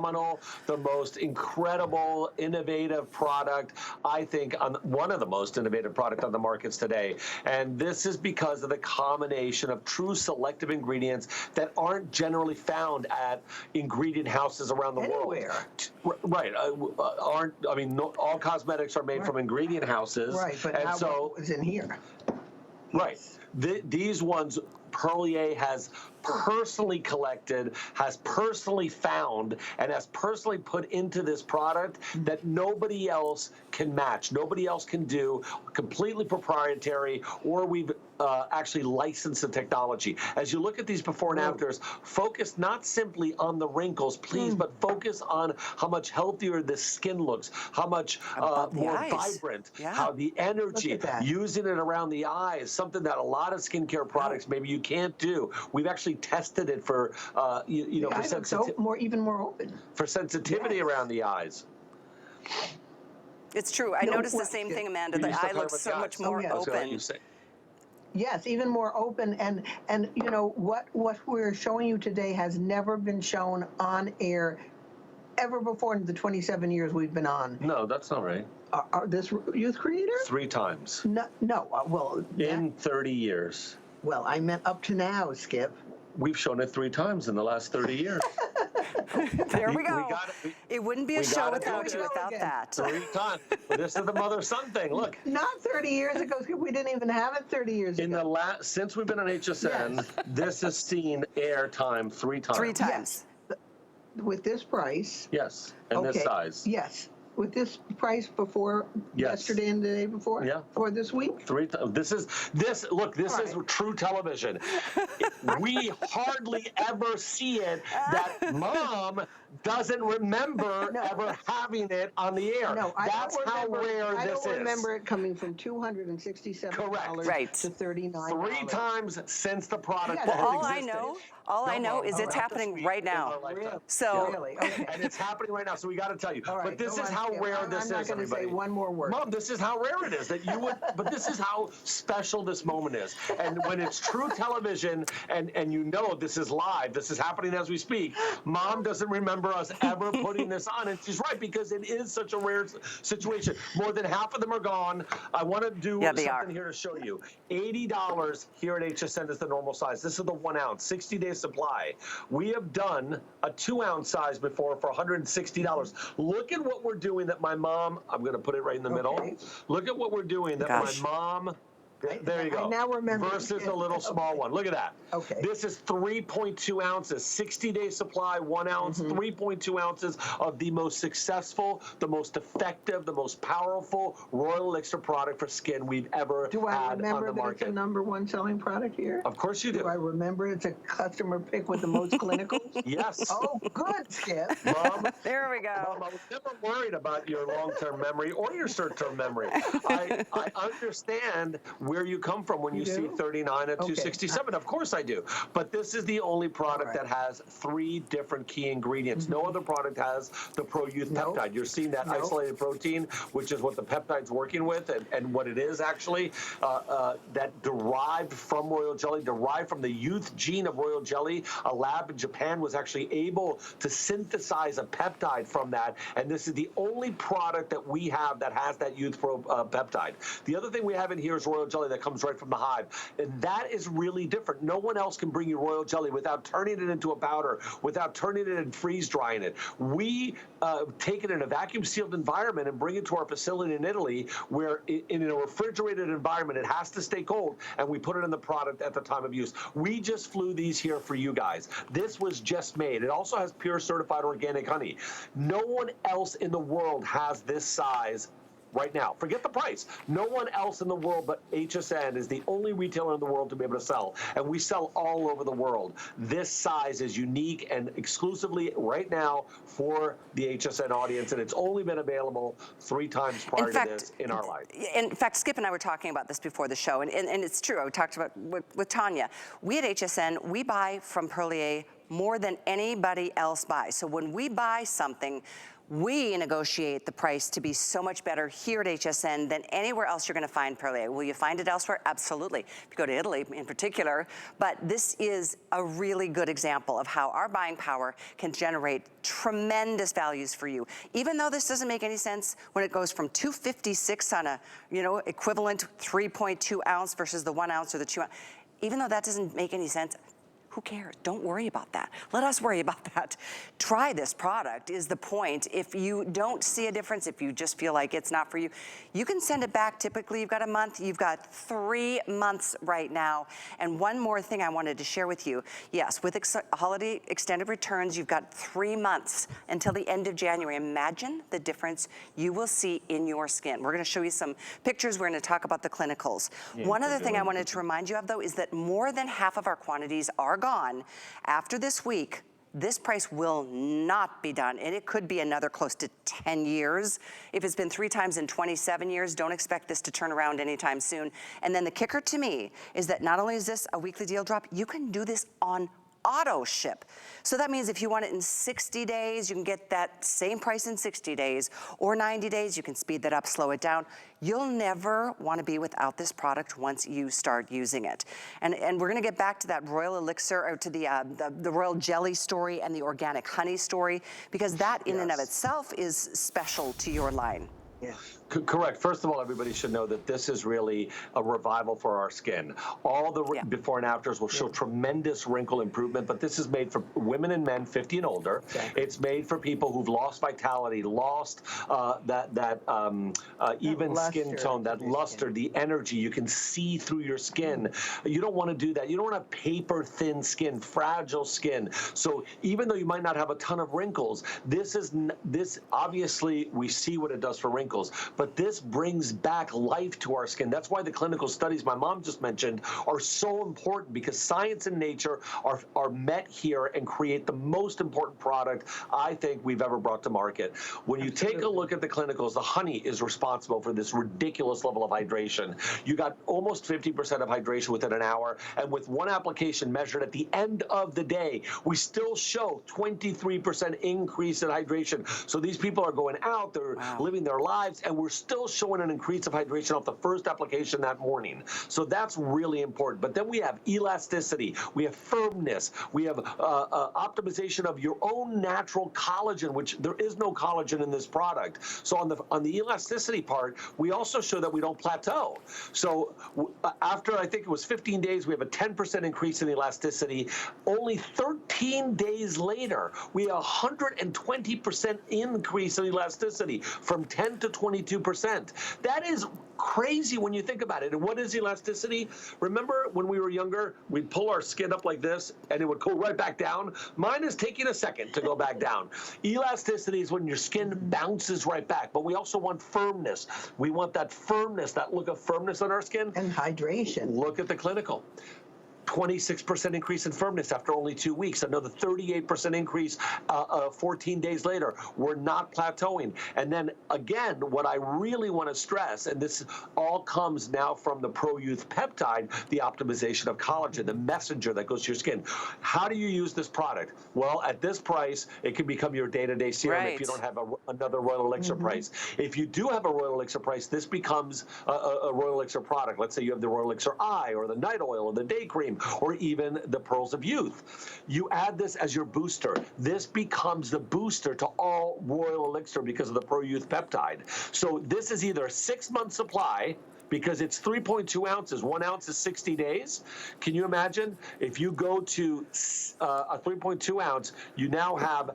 phenomenal, the most incredible, innovative product, I think, one of the most innovative product on the markets today. And this is because of the combination of true selective ingredients that aren't generally found at ingredient houses around the world. Right. All cosmetics are made from ingredient houses. Right, but and now so what was in here? Right. These ones, Perlier has personally collected, has personally found, and has personally put into this product that nobody else can match, nobody else can do, completely proprietary, or we've actually licensed the technology. As you look at these before and afters, focus not simply on the wrinkles, please, but focus on how much healthier the skin looks, how much more vibrant, how the energy, using it around the eyes, something that a lot of skincare products maybe you can't do. We've actually tested it for, for sensitivity. Even more open. For sensitivity around the eyes. It's true. I noticed the same thing, Amanda. The eye looks so much more open. Yes, even more open, and you know what we're showing you today has never been shown on air ever before in the 27 years we've been on. No, that's not right. This Youth Creator? 3 times. No. Well, in 30 years. Well, I meant up to now, Skip. We've shown it 3 times in the last 30 years. There we go. It wouldn't be a show without that. 3 times. But this is the mother-son thing. Look. Not 30 years ago, Skip. We didn't even have it 30 years ago. Since we've been on HSN, this has seen air time 3 times. 3 times. Yes. With this price. Yes. And this size. Yes. With this price before yesterday and the day before? Yeah. Or this week? 3 times. This is true television. We hardly ever see it that Mom doesn't remember ever having it on the air. No, That's how rare this is. I don't remember it coming from $267 to $39. 3 times since the product all I know is it's happening right now. And it's happening right now. So we got to tell you. But this is how rare this is, everybody. I'm not going to say one more word. Mom, this is how rare it is that you would. But this is how special this moment is. And when it's true television, and you know this is live, this is happening as we speak. Mom doesn't remember us ever putting this on, and she's right because it is such a rare situation. More than half of them are gone. I want to do something here to show you. $80 here at HSN is the normal size. This is the 1 ounce, 60-day supply. We have done a 2 ounce size before for $160. Look at what we're doing that my mom, I'm going to put it right in the middle. Look at what we're doing that my mom, there you go. I now remember. Versus a little small one. Look at that. Okay. This is 3.2 ounces, 60-day supply, 1 ounce, 3.2 ounces of the most successful, the most effective, the most powerful Royal Elixir product for skin we've ever had on the market. Do I remember that it's the #1 selling product here? Of course you do. Do I remember it's a customer pick with the most clinicals? Yes. Oh, good, Skip. Mom, there we go. Mom, I was never worried about your long-term memory or your short-term memory. I understand where you come from when you see 39 at 267. Of course I do. But this is the only product that has 3 different key ingredients. No other product has the ProYouth Peptide. You're seeing that isolated protein, which is what the peptide's working with, and what it is actually, that derived from royal jelly, derived from the youth gene of royal jelly. A lab in Japan was actually able to synthesize a peptide from that, and this is the only product that we have that has that youth peptide. The other thing we have in here is royal jelly that comes right from the hive, and that is really different. No one else can bring you royal jelly without turning it into a powder, without turning it and freeze drying it. We take it in a vacuum sealed environment and bring it to our facility in Italy, where in a refrigerated environment it has to stay cold, and we put it in the product at the time of use. We just flew these here for you guys. This was just made. It also has pure certified organic honey. No one else in the world has this size right now. Forget the price. No one else in the world but HSN is the only retailer in the world to be able to sell. And we sell all over the world. This size is unique and exclusively right now for the HSN audience. And it's only been available 3 times prior to this in our life. In fact, Skip and I were talking about this before the show. And it's true. I talked about with Tanya. We at HSN, we buy from Perlier more than anybody else buys. So when we buy something, we negotiate the price to be so much better here at HSN than anywhere else you're gonna find Perlier. Will you find it elsewhere? Absolutely. If you go to Italy in particular, but this is a really good example of how our buying power can generate tremendous values for you. Even though this doesn't make any sense when it goes from $256 on a, equivalent 3.2 ounce versus the 1 ounce or the 2 ounce, even though that doesn't make any sense, who cares? Don't worry about that. Let us worry about that. Try this product is the point. If you don't see a difference, if you just feel like it's not for you, you can send it back. Typically, you've got a month. You've got 3 months right now. And one more thing I wanted to share with you. Yes, with holiday extended returns, you've got 3 months until the end of January. Imagine the difference you will see in your skin. We're gonna show you some pictures. We're gonna talk about the clinicals. One other thing I wanted to remind you of, though, is that more than half of our quantities are gone. After this week, this price will not be done, and it could be another close to 10 years. If it's been 3 times in 27 years, don't expect this to turn around anytime soon. And then the kicker to me is that not only is this a weekly deal drop, you can do this on auto ship. So that means if you want it in 60 days, you can get that same price in 60 days, or 90 days, you can speed that up, slow it down. You'll never want to be without this product once you start using it. And we're gonna get back to that Royal Elixir, or to the Royal Jelly story and the organic honey story, because that in and of itself is special to your line. Yeah. Correct. First of all, everybody should know that this is really a revival for our skin. All the before and afters will show tremendous wrinkle improvement, but this is made for women and men 50 and older. It's made for people who've lost vitality, lost even skin tone, that luster, the energy. You can see through your skin. You don't want to do that. You don't want to have paper thin skin, fragile skin. So even though you might not have a ton of wrinkles, this obviously we see what it does for wrinkles, but this brings back life to our skin. That's why the clinical studies my mom just mentioned are so important, because science and nature are met here and create the most important product I think we've ever brought to market. When you take a look at the clinicals, the honey is responsible for this ridiculous level of hydration. You got almost 50% of hydration within an hour, and with one application measured at the end of the day, we still show 23% increase in hydration. So these people are going out, they're living their lives, and we're still showing an increase of hydration off the first application that morning. So that's really important. But then we have elasticity, we have firmness, we have optimization of your own natural collagen, which there is no collagen in this product. So on the elasticity part, we also show that we don't plateau. So after, I think it was 15 days, we have a 10% increase in elasticity. Only 13 days later, we have a 120% increase in elasticity from 10 to 22%. That is crazy when you think about it. And what is elasticity? Remember when we were younger, we'd pull our skin up like this and it would go right back down? Mine is taking a second to go back down. Elasticity is when your skin bounces right back, but we also want firmness. We want that firmness, that look of firmness on our skin. And hydration. Look at the clinical. 26% increase in firmness after only 2 weeks. Another 38% increase 14 days later. We're not plateauing. And then again, what I really want to stress, and this all comes now from the ProYouth Peptide, the optimization of collagen, the messenger that goes to your skin. How do you use this product? Well, at this price, it can become your day-to-day serum if you don't have another Royal Elixir price. If you do have a Royal Elixir price, this becomes a Royal Elixir product. Let's say you have the Royal Elixir Eye, or the Night Oil, or the Day Cream, or even the Pearls of Youth. You add this as your booster. This becomes the booster to all Royal Elixir because of the ProYouth Peptide. So this is either a 6-month supply, because it's 3.2 ounces. 1 ounce is 60 days. Can you imagine? If you go to a 3.2 ounce, you now have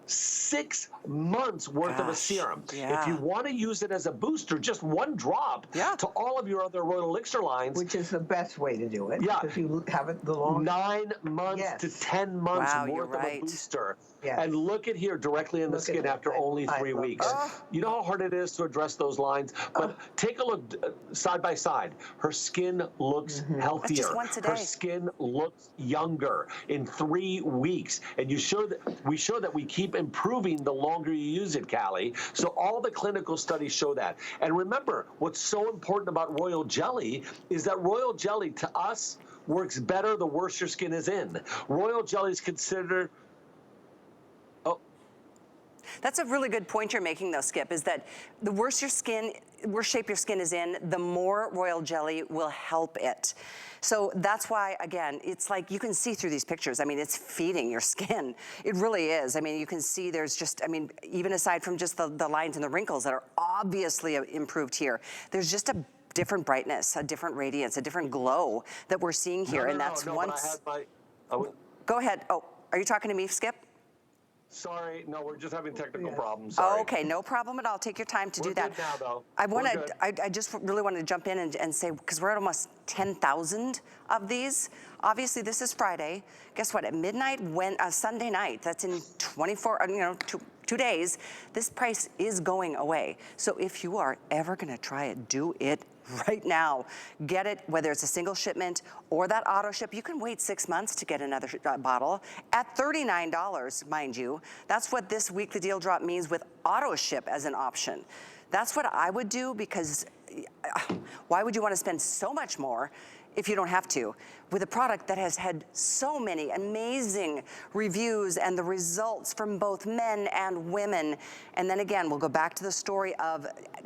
6 months worth of a serum. If you want to use it as a booster, just 1 drop to all of your other Royal Elixir lines. Which is the best way to do it. Because you have it the long 9 months to 10 months worth of a booster. And look at here directly in the skin after only 3 weeks. You know how hard it is to address those lines? But take a look side by side. Her skin looks healthier. Just once a day. Her skin looks younger in 3 weeks. And we show that we keep improving the longer you use it, Callie. So all the clinical studies show that. And remember, what's so important about Royal Jelly is that Royal Jelly to us works better the worse your skin is in. Royal Jelly is considered... That's a really good point you're making though, Skip, is that the worse shape your skin is in, the more Royal Jelly will help it. So that's why, again, it's like you can see through these pictures. I mean, it's feeding your skin. It really is. I mean, you can see there's just, I mean, even aside from just the lines and the wrinkles that are obviously improved here, there's just a different brightness, a different radiance, a different glow that we're seeing here. Go ahead. Oh, are you talking to me, Skip? Sorry, no, we're just having technical problems. Sorry. Oh, okay, no problem at all. Take your time to do that. We're good now, though. I just really wanted to jump in and say, because we're at almost 10,000 of these. Obviously, this is Friday. Guess what? At midnight, Sunday night, that's in 2 days, this price is going away. So if you are ever gonna try it, do it right now. Get it, whether it's a single shipment or that auto ship. You can wait 6 months to get another bottle at $39, mind you. That's what this weekly deal drop means with auto ship as an option. That's what I would do, because why would you want to spend so much more if you don't have to, with a product that has had so many amazing reviews and the results from both men and women. And then again, we'll go back to the story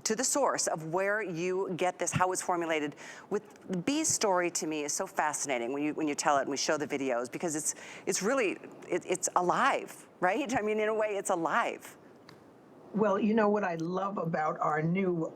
to the source of where you get this, how it's formulated. With the bee story, to me, is so fascinating when you tell it and we show the videos, because it's really, it's alive, right? I mean, in a way, it's alive. Well, you know what I love about our new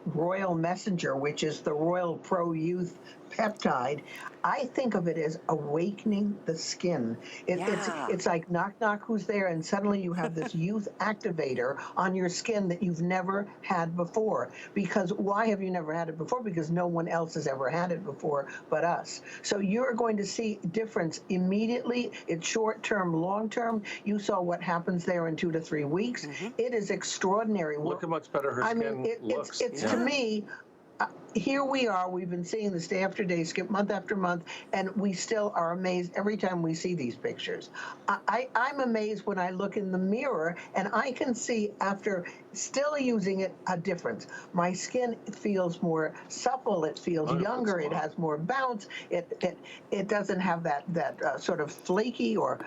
Royal Messenger, which is the Royal ProYouth Peptide, I think of it as awakening the skin. It's like knock, knock, who's there? And suddenly you have this youth activator on your skin that you've never had before. Because why have you never had it before? Because no one else has ever had it before but us. So you're going to see difference immediately. It's short-term, long-term. You saw what happens there in 2 to 3 weeks. It is extraordinary. Look how much better her skin looks. To me, here we are, we've been seeing this day after day, Skip, month after month, and we still are amazed every time we see these pictures. I'm amazed when I look in the mirror and I can see, after still using it, a difference. My skin feels more supple, it feels younger, it has more bounce, it doesn't have that sort of flaky or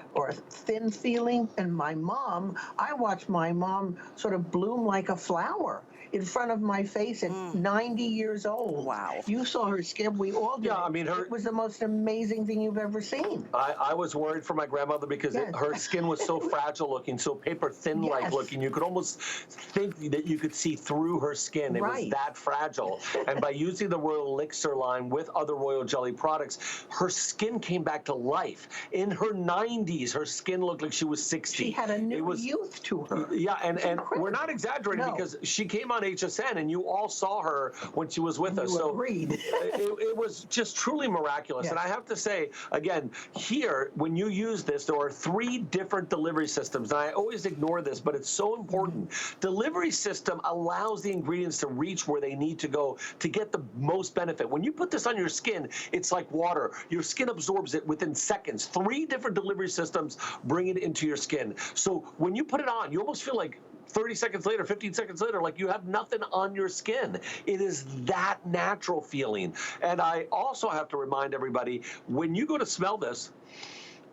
thin feeling. And my mom, I watched my mom sort of bloom like a flower in front of my face at 90 years old. Wow. You saw her skin, we all did. Yeah, I mean, it was the most amazing thing you've ever seen. I was worried for my grandmother because her skin was so fragile looking, so paper thin-like looking. You could almost think that you could see through her skin. It was that fragile. And by using the Royal Elixir line with other Royal Jelly products, her skin came back to life. In her 90s, her skin looked like she was 60. She had a new youth to her. Yeah, and we're not exaggerating, because she came on HSN and you all saw her when she was with us. So it was just truly miraculous. And I have to say, again, here, when you use this, there are 3 different delivery systems. And I always ignore this, but it's so important. Delivery system allows the ingredients to reach where they need to go to get the most benefit. When you put this on your skin, it's like water. Your skin absorbs it within seconds. 3 different delivery systems bring it into your skin. So when you put it on, you almost feel like 30 seconds later, 15 seconds later, like you have nothing on your skin. It is that natural feeling. And I also have to remind everybody, when you go to smell this,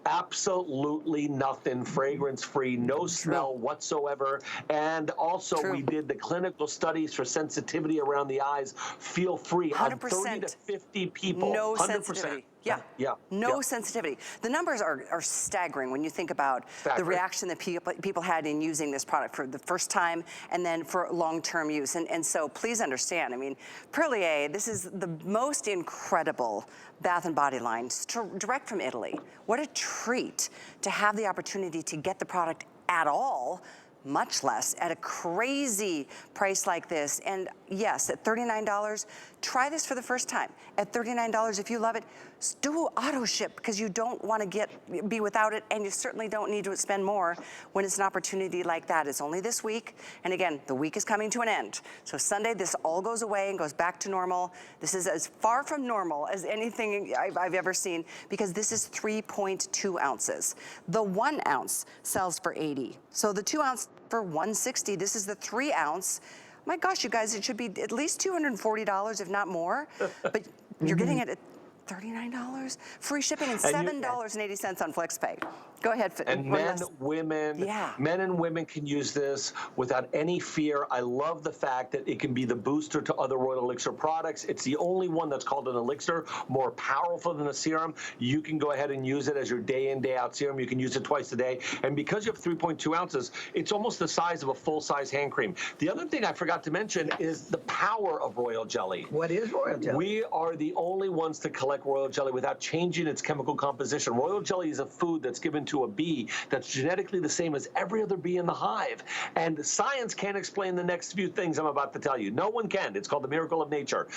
absolutely nothing, fragrance-free, no smell whatsoever. And also, we did the clinical studies for sensitivity around the eyes. Feel free. 100%. On 30 to 50 people. No 100%. sensitivity. No sensitivity. The numbers are staggering when you think about the reaction that people had in using this product for the first time and then for long-term use. And so please understand, I mean, Perlier, this is the most incredible bath and body line, direct from Italy. What a treat to have the opportunity to get the product at all, much less at a crazy price like this. And yes, at $39, try this for the first time. At $39, if you love it, do auto ship, because you don't want to be without it, and you certainly don't need to spend more when it's an opportunity like that. It's only this week, and again, the week is coming to an end. So Sunday, this all goes away and goes back to normal. This is as far from normal as anything I've ever seen, because this is 3.2 ounces. The 1 ounce sells for $80. So the 2 ounce for $160. This is the 3 ounce. My gosh, you guys, it should be at least $240, if not more. But you're getting it at $39, free shipping, and And you- $7.80 on FlexPay. Go ahead. And one men, last- women, Yeah. men and women can use this without any fear. I love the fact that it can be the booster to other Royal Elixir products. It's the only one that's called an elixir, more powerful than a serum. You can go ahead and use it as your day in, day out serum. You can use it twice a day. And because you have 3.2 ounces, it's almost the size of a full-size hand cream. The other thing I forgot to mention is the power of Royal Jelly. What is Royal Jelly? We are the only ones to collect Royal Jelly without changing its chemical composition. Royal Jelly is a food that's given to a bee that's genetically the same as every other bee in the hive. And science can't explain the next few things I'm about to tell you. No one can. It's called the miracle of nature.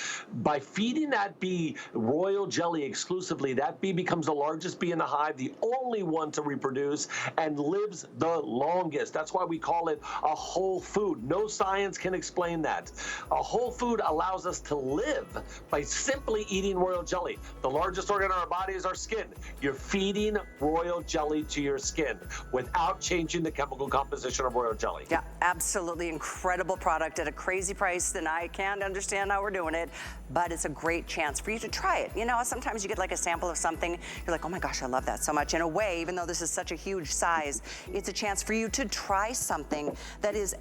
By feeding that bee Royal Jelly exclusively, that bee becomes the largest bee in the hive, the only one to reproduce, and lives the longest. That's why we call it a whole food. No science can explain that. A whole food allows us to live by simply eating Royal Jelly. The largest organ in our body is our skin. You're feeding Royal Jelly to your skin without changing the chemical composition of Royal Jelly. Yeah, absolutely incredible product at a crazy price, and I can't understand how we're doing it, but it's a great chance for you to try it. You know, sometimes you get like a sample of something, you're like, oh my gosh, I love that so much. In a way, even though this is such a huge size, it's a chance for you to try something that is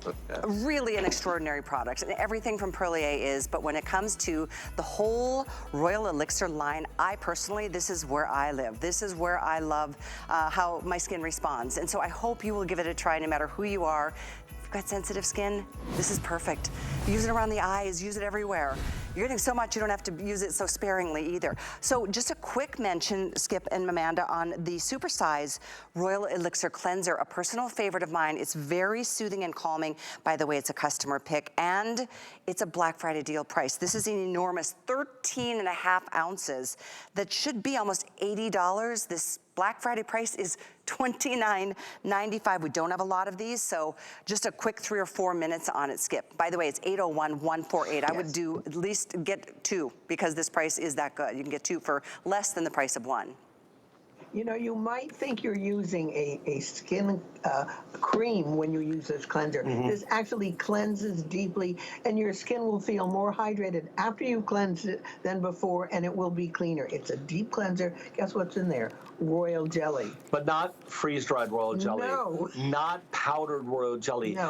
really an extraordinary product. And everything from Perlier is, but when it comes to the whole Royal Elixir line, I personally, this is where I live. This is where I love how my skin responds. And so I hope you will give it a try no matter who you are. If you've got sensitive skin, this is perfect. Use it around the eyes, use it everywhere. You're getting so much, you don't have to use it so sparingly either. So just a quick mention, Skip and Amanda, on the supersize Royal Elixir Cleanser, a personal favorite of mine. It's very soothing and calming. By the way, it's a customer pick, and it's a Black Friday deal price. This is an enormous 13.5 ounces that should be almost $80. This Black Friday price is $29.95. We don't have a lot of these, so just a quick 3 or 4 minutes on it, Skip. By the way, it's 801-148. I would do at least get 2 because this price is that good. You can get 2 for less than the price of 1. You know, you might think you're using a skin cream when you use this cleanser. This actually cleanses deeply, and your skin will feel more hydrated after you cleanse it than before, and it will be cleaner. It's a deep cleanser. Guess what's in there? Royal Jelly. But not freeze-dried Royal Jelly. No. Not powdered Royal Jelly. No.